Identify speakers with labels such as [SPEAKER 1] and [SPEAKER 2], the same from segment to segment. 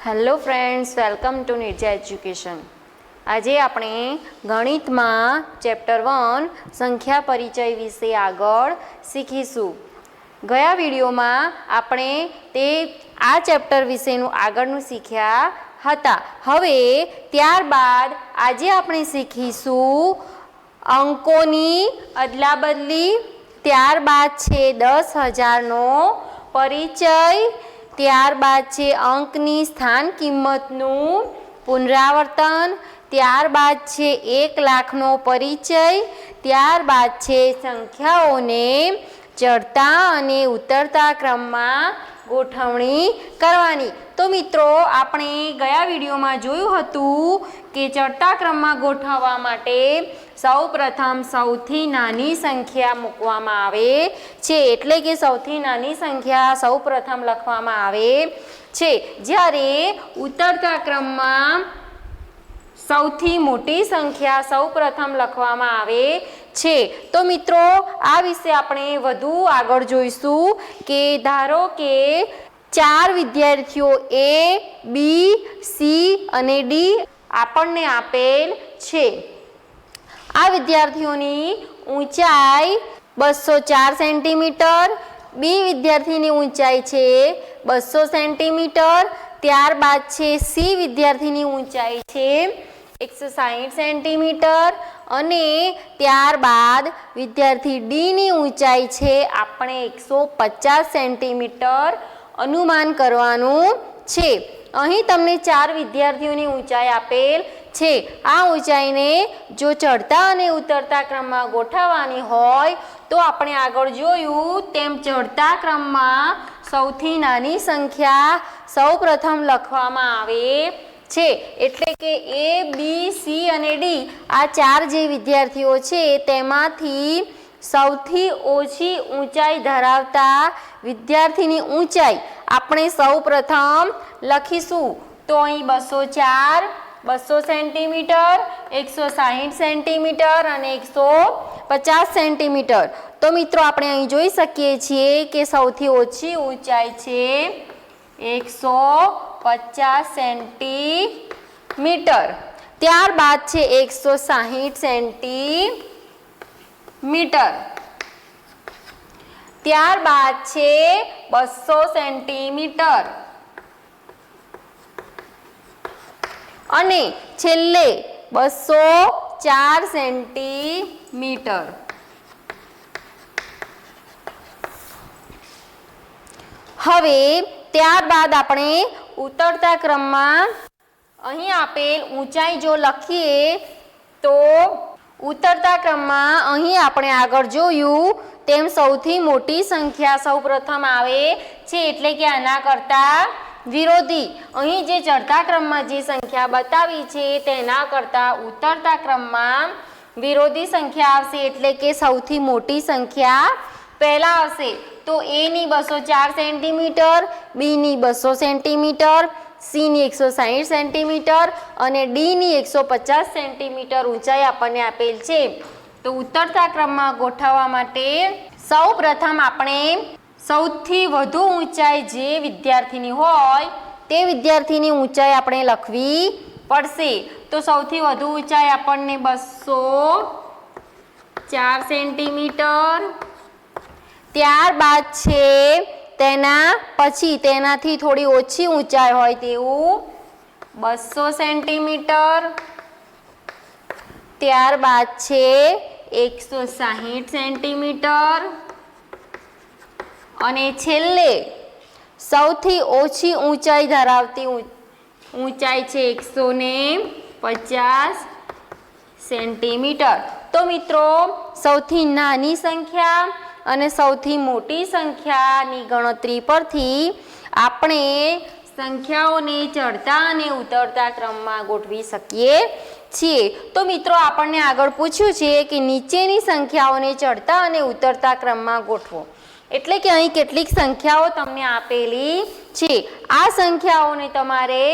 [SPEAKER 1] Hello friends, welcome to Nirja education. આજે આપણે ગણિતમાં ચેપ્ટર 1 સંખ્યા પરિચય વિશે આગળ શીખીશું। ગયા વિડીયોમાં આપણે આ ચેપ્ટર વિશેનું આગળનું શીખ્યા હતા। હવે ત્યારબાદ આજે આપણે શીખીશું અંકોની અદલાબદલી, ત્યારબાદ છે 10,000નો પરિચય, ત્યારબાદ છે અંકની સ્થાન કિંમતનું પુનરાવર્તન, ત્યારબાદ છે 1 લાખનો પરિચય, ત્યારબાદ છે સંખ્યાઓને ચડતા અને ઉતરતા ક્રમમાં ગોઠવણી કરવાની। તો મિત્રો, આપણે ગયા વિડીયોમાં જોયું હતું કે ચડતા ક્રમમાં ગોઠવવા માટે સૌપ્રથમ સૌથી નાની સંખ્યા મૂકવામાં આવે છે, એટલે કે સૌથી નાની સંખ્યા સૌપ્રથમ લખવામાં આવે છે, જ્યારે ઉતરતા ક્રમમાં સૌથી મોટી સંખ્યા સૌપ્રથમ લખવામાં આવે છે। તો મિત્રો, આ વિશે આપણે વધુ આગળ જોઈશું કે ધારો કે 4 વિદ્યાર્થીઓ A, B, C અને D આપણને આપેલ છે। આ વિદ્યાર્થીઓની ઊંચાઈ 204 સેન્ટીમીટર, B વિદ્યાર્થીની ઊંચાઈ છે 200 સેન્ટીમીટર, ત્યારબાદ છે C વિદ્યાર્થીની ઊંચાઈ છે 160 સેન્ટીમીટર અને ત્યારબાદ વિદ્યાર્થી Dની ઊંચાઈ છે આપણે 150 સેન્ટીમીટર અનુમાન કરવાનું છે। અહીં તમને 4 વિદ્યાર્થીઓની ઊંચાઈ આપેલ છે। આ ઊંચાઈને જો ચડતા અને ઉતરતા ક્રમમાં ગોઠવવાની હોય તો આપણે આગળ જોયું તેમ ચડતા ક્રમમાં સૌથી નાની સંખ્યા સૌપ્રથમ લખવામાં આવે છે, એટલે કે A, B, C અને D આ 4 જે વિદ્યાર્થીઓ છે તેમાંથી સૌથી ઓછી ઊંચાઈ ધરાવતા વિદ્યાર્થીની ઊંચાઈ આપણે સૌપ્રથમ લખીશું। તો અહીં 204, 200 સેન્ટીમીટર, 160 સેન્ટીમીટર અને 150 સેન્ટીમીટર। તો મિત્રો, આપણે અહીં જોઈ શકીએ છીએ કે સૌથી ઓછી ઊંચાઈ છે 150 સેન્ટીમીટર, ત્યારબાદ છે 160 સેન્ટીમીટર, ત્યારબાદ છે 200 સેન્ટીમીટર અને છેલ્લે 204 સેન્ટીમીટર। હવે ત્યારબાદ આપણે ઉતરતા ક્રમમાં અહીં આપેલ ઊંચાઈ જો લખીએ તો ઉતરતા ક્રમમાં અહીં આપણે આગળ જોયું તેમ સૌથી મોટી સંખ્યા સૌપ્રથમ આવે છે, એટલે કે આના કરતાં વિરોધી। અહીં જે ચડતા ક્રમમાં જે સંખ્યા બતાવી છે તેના કરતાં ઉતરતા ક્રમમાં વિરોધી સંખ્યા આવશે, એટલે કે સૌથી મોટી સંખ્યા પહેલાં આવશે। તો A ની 204 સેન્ટીમીટર, B ની 200 સેન્ટીમીટર, C ની 160 સેન્ટીમીટર અને D ની 150 સેન્ટીમીટર ઊંચાઈ આપણને આપેલ છે। તો ઉતરતા ક્રમમાં ગોઠવવા માટે સૌ પ્રથમ આપણે સૌથી વધુ ઊંચાઈ જે વિદ્યાર્થીની હોય તે વિદ્યાર્થીની ઊંચાઈ આપણે લખવી પડશે। તો સૌથી વધુ ઊંચાઈ આપણને 204 સેન્ટીમીટર, ત્યારબાદ છે તેના પછી તેનાથી થોડી ઓછી ઊંચાઈ હોય તેવું 200 સેન્ટીમીટર, ત્યારબાદ છે 160 સેન્ટીમીટર અને છેલ્લે સૌથી ઓછી ઊંચાઈ ધરાવતી ઊંચાઈ છે 150 સેન્ટીમીટર। તો મિત્રો, સૌથી નાની સંખ્યા અને સૌથી મોટી સંખ્યાની ગણતરી પરથી આપણે સંખ્યાઓને ચડતા અને ઉતરતા ક્રમમાં ગોઠવી શકીએ છીએ। તો મિત્રો, આપણને આગળ પૂછ્યું છે કે નીચેની સંખ્યાઓને ચડતા અને ઉતરતા ક્રમમાં ગોઠવો, એટલે કે અહીં કેટલીક સંખ્યાઓ તમને આપેલી છે। આ સંખ્યાઓને તમારે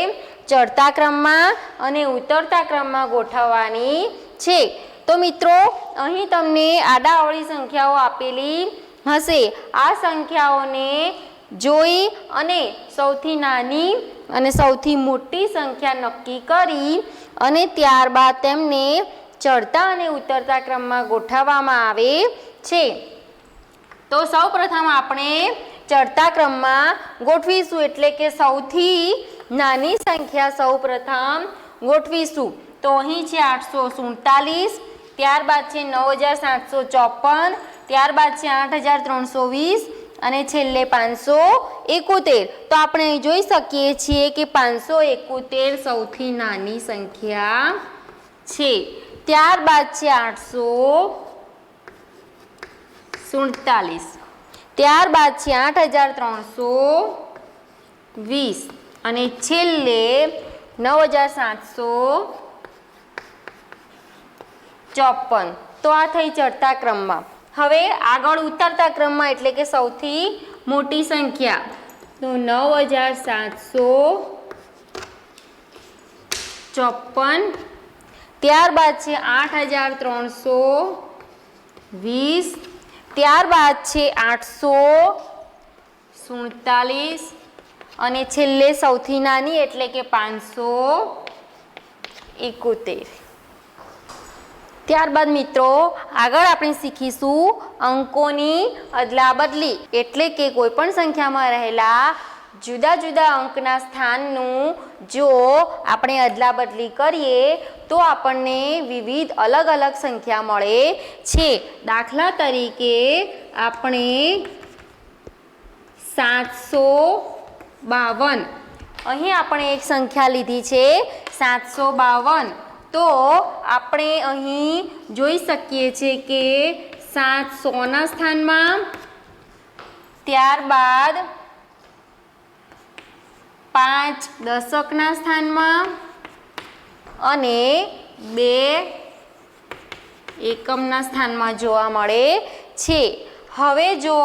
[SPEAKER 1] ચડતા ક્રમમાં અને ઉતરતા ક્રમમાં ગોઠવવાની છે। તો મિત્રો, અહીં તમને આડાઅવળી સંખ્યાઓ આપેલી હશે। આ સંખ્યાઓને જોઈ અને સૌથી નાની અને સૌથી મોટી સંખ્યા નક્કી કરી અને ત્યારબાદ તેમને ચડતા અને ઉતરતા ક્રમમાં ગોઠવવામાં આવે છે. તો સૌપ્રથમ આપણે ચડતા ક્રમમાં ગોઠવીશું, એટલે કે સૌથી નાની સંખ્યા સૌપ્રથમ ગોઠવીશું. તો અહીં છે 847, ત્યારબાદ છે 9754, ત્યારબાદ છે 8320 અને છેલ્લે 571. તો આપણે અહીં જોઈ શકીએ છીએ કે 571 સૌથી નાની સંખ્યા છે. ત્યારબાદ છે 847, ત્યારબાદ છે 8320 અને છેલ્લે 9754. તો આ થઈ ચડતા ક્રમમાં. હવે આગળ ઉતરતા ક્રમમાં એટલે કે સૌથી મોટી સંખ્યા, તો 9754, ત્યારબાદ છે 8320, ત્યારબાદ છે 847 અને છેલ્લે સૌથી નાની એટલે કે 571. ત્યારબાદ મિત્રો આગળ આપણે શીખીશું અંકોની અદલાબદલી, એટલે કે કોઈપણ સંખ્યામાં રહેલા જુદા જુદા અંકના સ્થાનનું જો આપણે અદલાબદલી કરીએ તો આપણને વિવિધ અલગ અલગ સંખ્યા મળે છે. દાખલા તરીકે આપણે 752, અહીં આપણે એક સંખ્યા લીધી છે 752. તો આપણે અહીં જોઈ શકીએ છીએ કે 7 100ના સ્થાનમાં, ત્યારબાદ 5 દશકના સ્થાનમાં અને 2 એકમના સ્થાનમાં જોવા મળે છે. હવે જો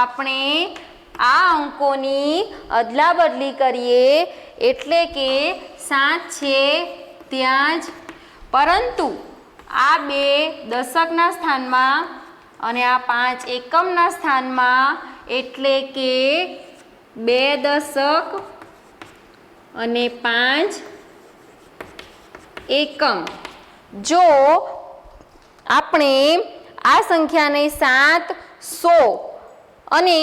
[SPEAKER 1] આપણે આ અંકોની અદલાબદલી કરીએ એટલે કે 7 છે ત્યાં જ, પરંતુ આ 2 દશકના સ્થાનમાં અને આ 5 એકમના સ્થાનમાં, એટલે કે 2 દશક અને 5 એકમ. જો આપણે આ સંખ્યાને 700 અને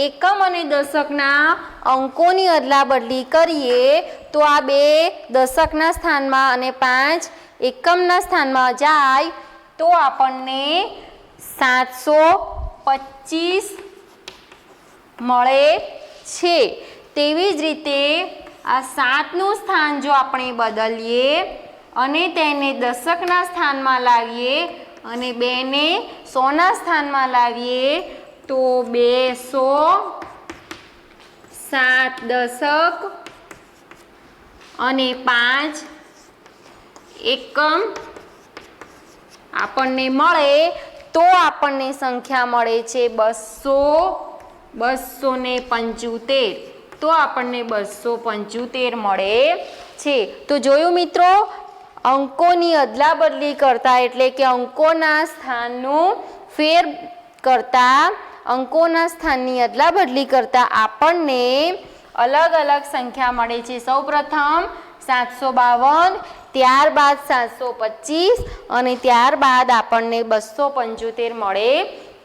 [SPEAKER 1] એકમ અને દશકના અંકોની અદલાબદલી કરીએ તો આ 2 દશકના સ્થાનમાં અને 5 એકમના સ્થાનમાં જાય તો આપણને 725 મળે છે. તેવી જ રીતે આ 7નું સ્થાન જો આપણે બદલીએ અને તેને દશકના સ્થાનમાં લાવીએ અને 2ને 100ના સ્થાનમાં લાવીએ તો 200, 7 દશક અને 5 એકમ આપણને મળે તો આપણને સંખ્યા મળે છે 275. તો આપણને 275 મળે છે. તો જોયું મિત્રો, અંકોની અદલાબદલી કરતા એટલે કે અંકોના સ્થાનનું ફેર કરતા, અંકોના સ્થાનની અદલાબદલી કરતા આપણને અલગ અલગ સંખ્યા મળે છે. સૌપ્રથમ 752, ત્યારબાદ 725 અને ત્યારબાદ આપણને 275 મળે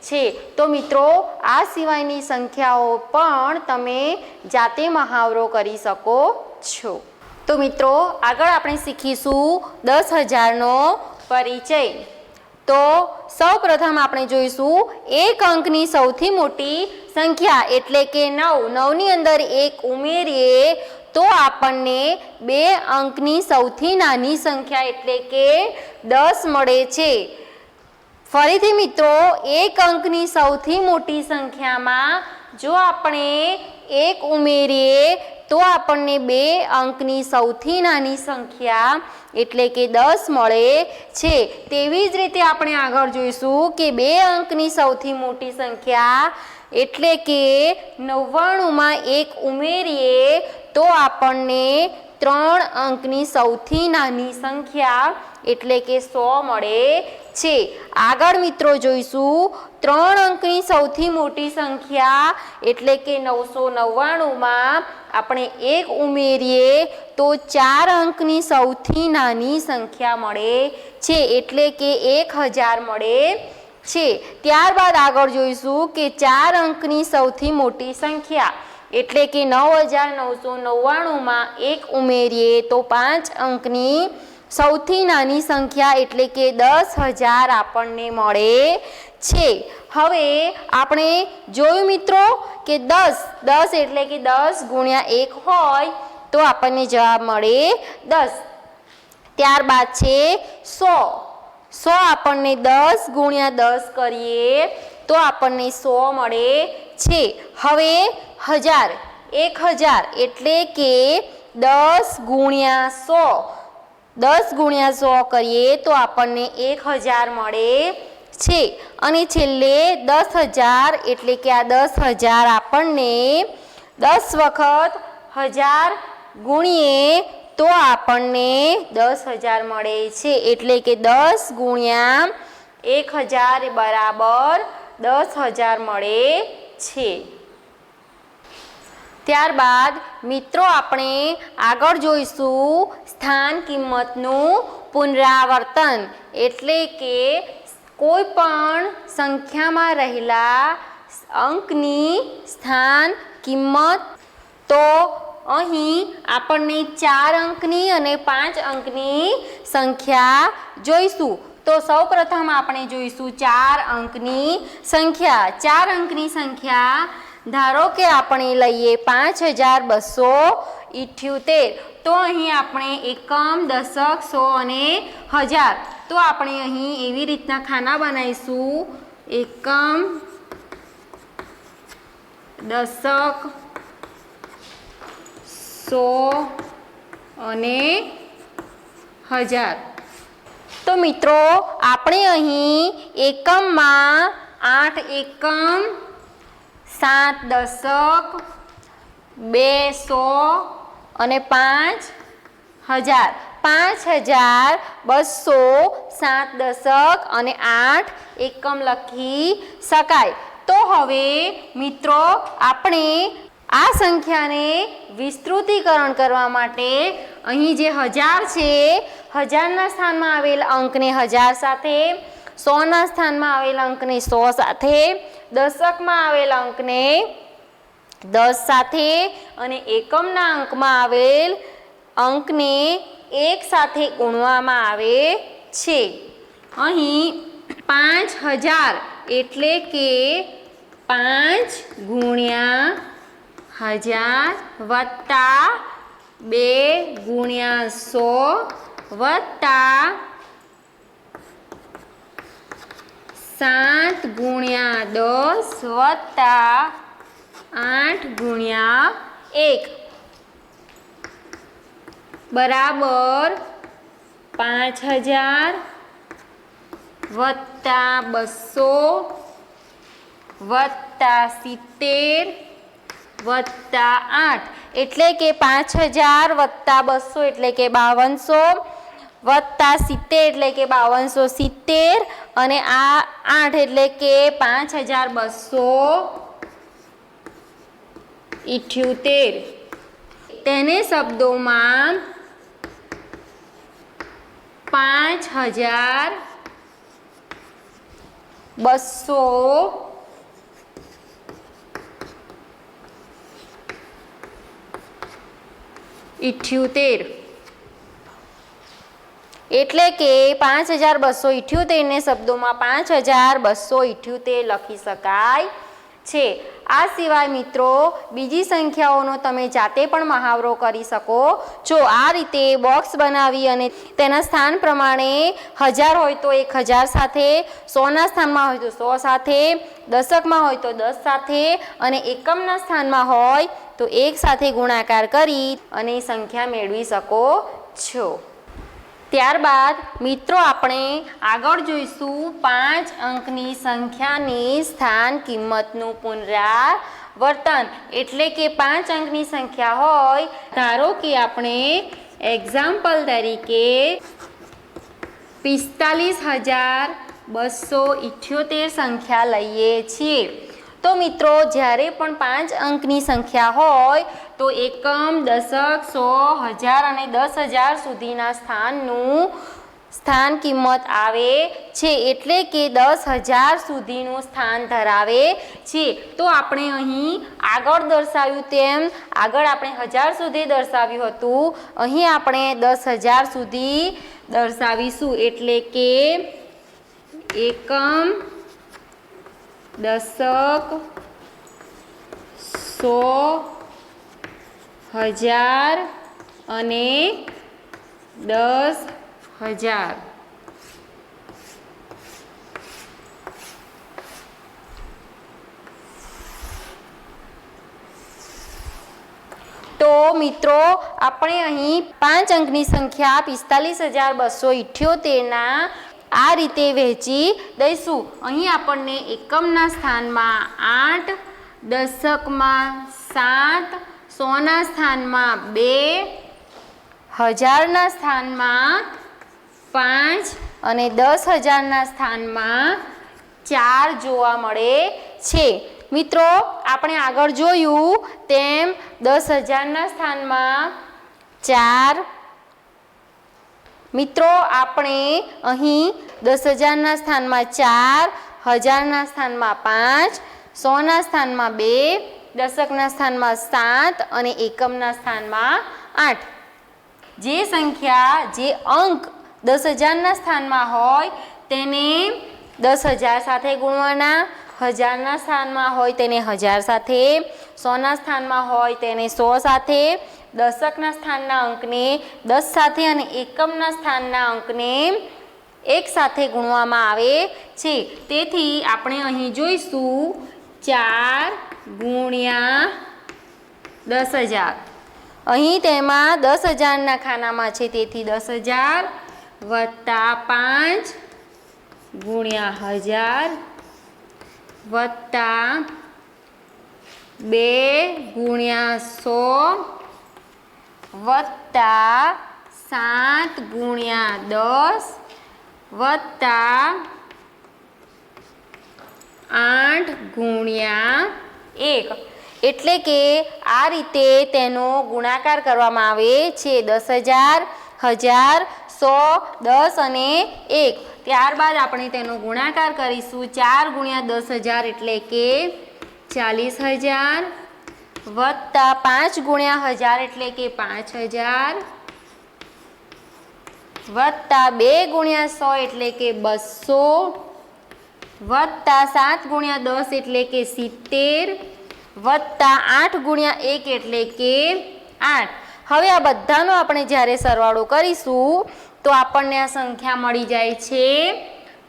[SPEAKER 1] છે. તો મિત્રો આ સિવાયની સંખ્યાઓ પણ તમે જાતે મહાવરો કરી શકો છો. તો મિત્રો આગળ આપણે શીખીશું 10,000નો પરિચય. તો સૌપ્રથમ આપણે જોઈશું એક અંકની સૌથી મોટી સંખ્યા એટલે કે 9. 9ની અંદર 1 ઉમેરીએ તો આપણને 2 અંકની સૌથી નાની સંખ્યા એટલે કે 10 મળે છે. ફરીથી મિત્રો, એક અંકની સૌથી મોટી સંખ્યામાં જો આપણે 1 ઉમેરીએ તો આપણને 2 અંકની સૌથી નાની સંખ્યા એટલે કે 10 મળે છે. તેવી જ રીતે આપણે આગળ જોઈશું કે 2 અંકની સૌથી મોટી સંખ્યા એટલે કે 99માં 1 ઉમેરીએ તો આપણને 3 અંકની સૌથી નાની સંખ્યા એટલે કે 100 મળે છે. આગળ મિત્રો જોઈશું 3 અંકની સૌથી મોટી સંખ્યા એટલે કે 999માં આપણે 1 ઉમેરીએ તો 4 અંકની સૌથી નાની સંખ્યા મળે છે એટલે કે 1000 મળે છે. ત્યારબાદ આગળ જોઈશું કે 4 અંકની સૌથી મોટી સંખ્યા એટલે કે 9999માં 1 ઉમેરીએ તો 5 અંકની સૌથી નાની સંખ્યા એટલે કે 10,000 આપણને મળે છે. હવે આપણે જોયું મિત્રો કે 10 એટલે કે 10 ગુણ્યા 1 હોય તો આપણને જવાબ મળે 10. ત્યારબાદ છે 100 આપણને 10 ગુણ્યા 10 કરીએ તો આપણને 100 મળે છે. હવે 1000 એટલે કે 10 ગુણ્યા 100 કરીએ તો આપણને 1000 મળે છે. અને છેલ્લે 10,000 એટલે કે આ 10,000 આપણને 10 વખત 1000 ગુણીએ તો આપણને 10,000 મળે છે એટલે કે 10 ગુણ્યા 1000 બરાબર 10,000 મળે છે. ત્યારબાદ મિત્રો આપણે આગળ જોઈશું સ્થાન કિંમતનું પુનરાવર્તન એટલે કે કોઈ પણ સંખ્યામાં રહેલા અંકની સ્થાન કિંમત. તો અહીં આપણને 4 અંકની અને 5 અંકની સંખ્યા જોઈશું. તો સૌપ્રથમ આપણે જોઈશું 4 અંકની સંખ્યા. 4 અંકની સંખ્યા ધારો કે આપણે લઈએ 5278. તો અહીં આપણે એકમ, દશક, સો અને હજાર. તો આપણે અહીં એવી રીતના ખાના બનાવીશું: એકમ, દશક, સો અને હજાર. તો મિત્રો આપણે અહીં એકમમાં 8 એકમ, 7 દશક, 2 સો અને 5 હજાર. 5200, 7 દશક અને 8 એકમ લખી શકાય. તો હવે મિત્રો આપણે આ સંખ્યાને વિસ્તૃતીકરણ કરવા માટે અહીં જે 1000 છે, 1000ના સ્થાનમાં આવેલ અંકને 1000 સાથે, 100ના સ્થાનમાં આવેલ અંકને 100 સાથે, દશકમાં આવેલ અંકને 10 સાથે અને એકમના અંકમાં આવેલ અંકને 1 સાથે ગુણવામાં આવે છે. અહીં 5000 એટલે કે 5 ગુણ્યા 1000 વત્તા 2 ગુણ્યા 100 વત્તા 7 ગુણ્યા 10 વત્તા 8 ગુણ્યા 1 બરાબર 5000 વત્તા 200 વત્તા 70 વત્તા 8 એટલે કે 5000 વત્તા 200 એટલે કે 5200 વત્તા 70 એટલે કે 5270 અને આ 8 એટલે કે 5278. તેને શબ્દોમાં 5278 એટલે કે 5278 ને શબ્દોમાં 5278 લખી શકાય છે. આ સિવાય મિત્રો બીજી સંખ્યાઓનો તમે જાતે પણ મહાવરો કરી શકો છો. આ રીતે બોક્સ બનાવી અને તેના સ્થાન પ્રમાણે 1000 હોય તો 1000 સાથે, 100ના સ્થાનમાં હોય તો 100 સાથે, દશકમાં હોય તો 10 સાથે અને એકમના સ્થાનમાં હોય તો 1 સાથે ગુણાકાર કરી અને સંખ્યા મેળવી શકો છો. ત્યારબાદ મિત્રો આપણે આગળ જોઈશું 5 અંકની સંખ્યાની સ્થાન કિંમતનું પુનરાવર્તન. વર્તન એટલે કે 5 અંકની સંખ્યા હોય, ધારો કે આપણે એક્ઝામ્પલ તરીકે 45,278 સંખ્યા લઈએ છીએ, તો મિત્રો જ્યારે પણ 5 અંકની સંખ્યા હોય તો એકમ, દશક, 100, 1000 અને 10,000 સુધીના સ્થાન કિંમત આવે છે, એટલે કે 10,000 સુધીનું સ્થાન ધરાવે છે। તો આપણે અહીં આગળ દર્શાવ્યું તેમ આગળ આપણે 1000 સુધી દર્શાવ્યું હતું, અહીં આપણે 10,000 સુધી દર્શાવીશું, એટલે કે એકમ, દશક, 100, 1000 અને 10,000। તો મિત્રો આપણે અહીં 5 અંકની સંખ્યા 45,278ના આ રીતે વહેંચી દઈશું। અહીં આપણને એકમના સ્થાનમાં 8, દશકમાં 7, 100ના સ્થાનમાં 2, 1000ના સ્થાનમાં 5 અને 10,000ના સ્થાનમાં 4 જોવા મળે છે। મિત્રો આપણે આગળ જોયું તેમ 10,000ના સ્થાનમાં 4, મિત્રો આપણે અહીં 10,000ના સ્થાનમાં 4, 1000ના સ્થાનમાં 5, 100ના સ્થાનમાં 2, દશકના સ્થાનમાં 7 અને એકમના સ્થાનમાં 8। જે સંખ્યા જે અંક 10,000ના સ્થાનમાં હોય તેને 10,000 સાથે ગુણવાના, 1000ના સ્થાનમાં હોય તેને 1000 સાથે, 100ના સ્થાનમાં હોય તેને 100 સાથે, દશકના સ્થાનના અંકને 10 સાથે અને એકમના સ્થાનના અંકને 1 સાથે ગુણવામાં આવે છે। તેથી આપણે અહીં જોઈશું 4 ગુણ્યા 10,000, અહીં તેમાં 10,000ના ખાનામાં છે, તેથી 10,000 વત્તા 5 ગુણ્યા 1000 વત્તા 2 ગુણ્યા 100 વત્તા 7 ગુણ્યા 10 વત્તા 8 ગુણ્યા 1, એટલે કે આ રીતે તેનો ગુણાકાર કરવામાં આવે છે। 10,000, 1000, 100, 10 અને 1। ત્યારબાદ આપણે તેનો ગુણાકાર કરીશું, 4 ગુણ્યા 10,000 એટલે કે 40,000 વત્તા 5 ગુણ્યા 1000 એટલે કે 5,000 વત્તા 2 ગુણ્યા 100 એટલે કે 200 વત્તા 7 ગુણ્યા 10 એટલે કે 70 વત્તા 8 ગુણ્યા 1 એટલે કે 8। હવે આ બધાનો આપણે જ્યારે સરવાળો કરીશું તો આપણને આ સંખ્યા મળી જાય છે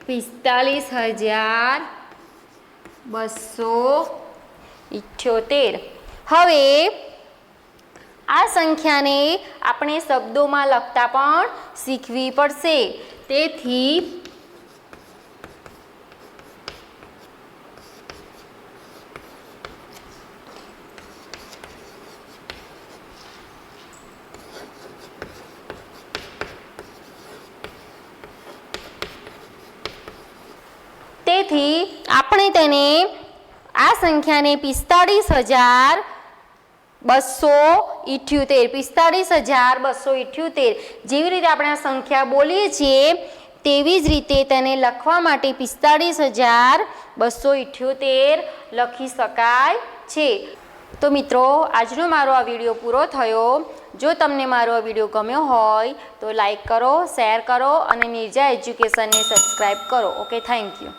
[SPEAKER 1] 45,278। હવે આ સંખ્યાને આપણે શબ્દોમાં લખતા પણ શીખવી પડશે। તેથી આપણે તેને આ સંખ્યાને 45,278 જેવી રીતે આપણે આ સંખ્યા બોલીએ છીએ તેવી જ રીતે તેને લખવા માટે 45,278 લખી શકાય છે। તો મિત્રો આજનો મારો આ વિડીયો પૂરો થયો। જો તમને મારો આ વિડીયો ગમ્યો હોય તો લાઈક કરો, શેર કરો અને નિર્જા એજ્યુકેશનને સબસ્ક્રાઈબ કરો। Okay, thank you.